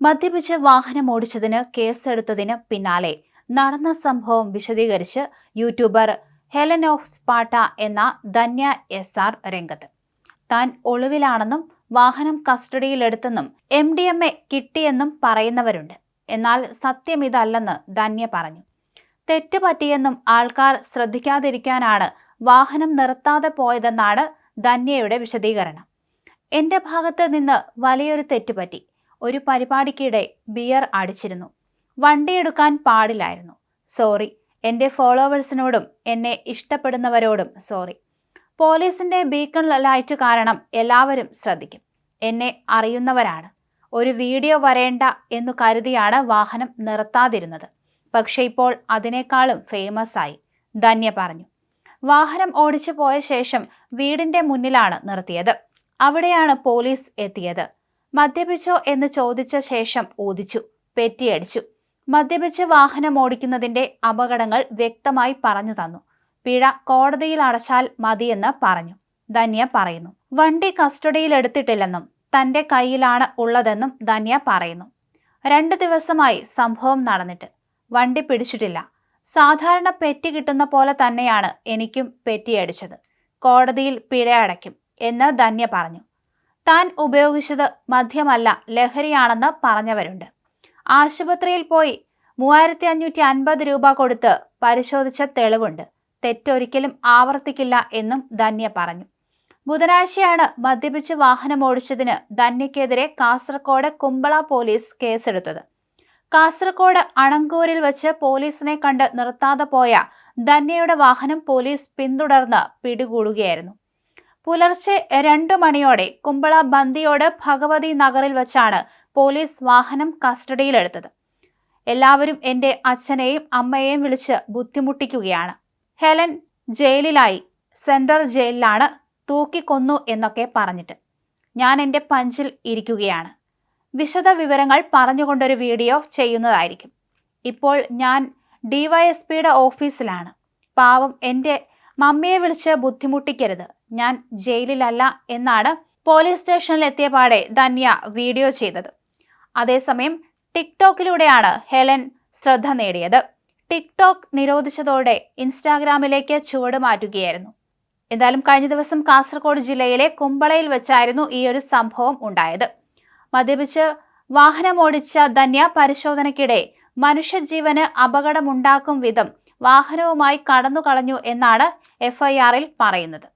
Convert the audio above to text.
മദ്യപിച്ച് വാഹനമോടിച്ചതിന് കേസെടുത്തതിന് പിന്നാലെ നടന്ന സംഭവം വിശദീകരിച്ച് യൂട്യൂബർ ഹെലൻ ഓഫ് സ്പാർട്ട എന്ന ധന്യ SR രംഗത്ത്. താൻ ഒളിവിലാണെന്നും വാഹനം കസ്റ്റഡിയിലെടുത്തെന്നും MDMA കിട്ടിയെന്നും പറയുന്നവരുണ്ട്. എന്നാൽ സത്യം ഇതല്ലെന്ന് ധന്യ പറഞ്ഞു. തെറ്റുപറ്റിയെന്നും ആൾക്കാർ ശ്രദ്ധിക്കാതിരിക്കാനാണ് വാഹനം നിർത്താതെ പോയതെന്നാണ് ധന്യയുടെ വിശദീകരണം. എന്റെ ഭാഗത്ത് നിന്ന് വലിയൊരു തെറ്റുപറ്റി. ഒരു പരിപാടിക്കിടെ ബിയർ അടിച്ചിരുന്നു. വണ്ടിയെടുക്കാൻ പാടില്ലായിരുന്നു. സോറി. എന്റെ ഫോളോവേഴ്സിനോടും എന്നെ ഇഷ്ടപ്പെടുന്നവരോടും സോറി. പോലീസിന്റെ ബീക്കൺ ലൈറ്റ് കാരണം എല്ലാവരും ശ്രദ്ധിക്കും. എന്നെ അറിയുന്നവരാണ്. ഒരു വീഡിയോ വരേണ്ട എന്നു കരുതിയാണ് വാഹനം നിർത്താതിരുന്നത്. പക്ഷെ ഇപ്പോൾ അതിനേക്കാളും ഫേമസ് ആയി, ധന്യ പറഞ്ഞു. വാഹനം ഓടിച്ചു പോയ ശേഷം വീടിന്റെ മുന്നിലാണ് നിർത്തിയത്. അവിടെയാണ് പോലീസ് എത്തിയത്. മദ്യപിച്ചോ എന്ന് ചോദിച്ച ശേഷം ഊതിച്ചു, പെറ്റിയടിച്ചു. മദ്യപിച്ച് വാഹനം ഓടിക്കുന്നതിന്റെ അപകടങ്ങൾ വ്യക്തമായി പറഞ്ഞു തന്നു. പിഴ കോടതിയിൽ അടച്ചാൽ മതിയെന്ന് പറഞ്ഞു, ധന്യ പറയുന്നു. വണ്ടി കസ്റ്റഡിയിലെടുത്തിട്ടില്ലെന്നും തന്റെ കയ്യിലാണ് ഉള്ളതെന്നും ധന്യ പറയുന്നു. 2 ദിവസമായി സംഭവം നടന്നിട്ട്. വണ്ടി പിടിച്ചിട്ടില്ല. സാധാരണ പെറ്റി കിട്ടുന്ന പോലെ തന്നെയാണ് എനിക്കും പെറ്റിയടിച്ചത്. കോടതിയിൽ പിഴ അടയ്ക്കും എന്ന് ധന്യ പറഞ്ഞു. താൻ ഉപയോഗിച്ചത് മദ്യമല്ല, ലഹരിയാണെന്ന് പറഞ്ഞവരുണ്ട്. ആശുപത്രിയിൽ പോയി 3550 രൂപ കൊടുത്ത് പരിശോധിച്ച തെളിവുണ്ട്. തെറ്റൊരിക്കലും ആവർത്തിക്കില്ല എന്നും ധന്യ പറഞ്ഞു. ബുധനാഴ്ചയാണ് മദ്യപിച്ച് വാഹനമോടിച്ചതിന് ധന്യക്കെതിരെ കാസർഗോഡ് കുമ്പള പോലീസ് കേസെടുത്തത്. കാസർഗോഡ് അണങ്കൂരിൽ വെച്ച് പോലീസിനെ കണ്ട് നിർത്താതെ പോയ ധന്യയുടെ വാഹനം പോലീസ് പിന്തുടർന്ന് പിടികൂടുകയായിരുന്നു. പുലർച്ചെ 2 മണിയോടെ കുമ്പള ബന്ദിയോട് ഭഗവതി നഗറിൽ വെച്ചാണ് പോലീസ് വാഹനം കസ്റ്റഡിയിലെടുത്തത്. എല്ലാവരും എന്റെ അച്ഛനെയും അമ്മയെയും വിളിച്ച് ബുദ്ധിമുട്ടിക്കുകയാണ്. ഹെലൻ ജയിലിലായി, സെൻട്രൽ ജയിലിലാണ്, തൂക്കിക്കൊന്നു എന്നൊക്കെ പറഞ്ഞിട്ട്. ഞാൻ എന്റെ പഞ്ചിൽ ഇരിക്കുകയാണ്. വിശദ വിവരങ്ങൾ പറഞ്ഞുകൊണ്ടൊരു വീഡിയോ ചെയ്യുന്നതായിരിക്കും. ഇപ്പോൾ ഞാൻ DYSPയുടെ ഓഫീസിലാണ്. പാവം എന്റെ മമ്മിയെ വിളിച്ച് ബുദ്ധിമുട്ടിക്കരുത്. ഞാൻ ജയിലിലല്ല എന്നാണ് പോലീസ് സ്റ്റേഷനിൽ എത്തിയപാടെ ധന്യ വീഡിയോ ചെയ്തത്. അതേസമയം ടിക്ടോക്കിലൂടെയാണ് ഹെലൻ ശ്രദ്ധ നേടിയത്. ടിക്ടോക്ക് നിരോധിച്ചതോടെ ഇൻസ്റ്റാഗ്രാമിലേക്ക് ചുവട് മാറ്റുകയായിരുന്നു. എന്തായാലും കഴിഞ്ഞ ദിവസം കാസർഗോഡ് ജില്ലയിലെ കുമ്പളയിൽ വെച്ചായിരുന്നു ഈ ഒരു സംഭവം ഉണ്ടായത്. മദ്യപിച്ച് വാഹനമോടിച്ച ധന്യ പരിശോധനയ്ക്കിടെ മനുഷ്യജീവന് അപകടമുണ്ടാക്കും വിധം വാഹനവുമായി കടന്നു കളഞ്ഞു എന്നാണ് FIRൽ പറയുന്നത്.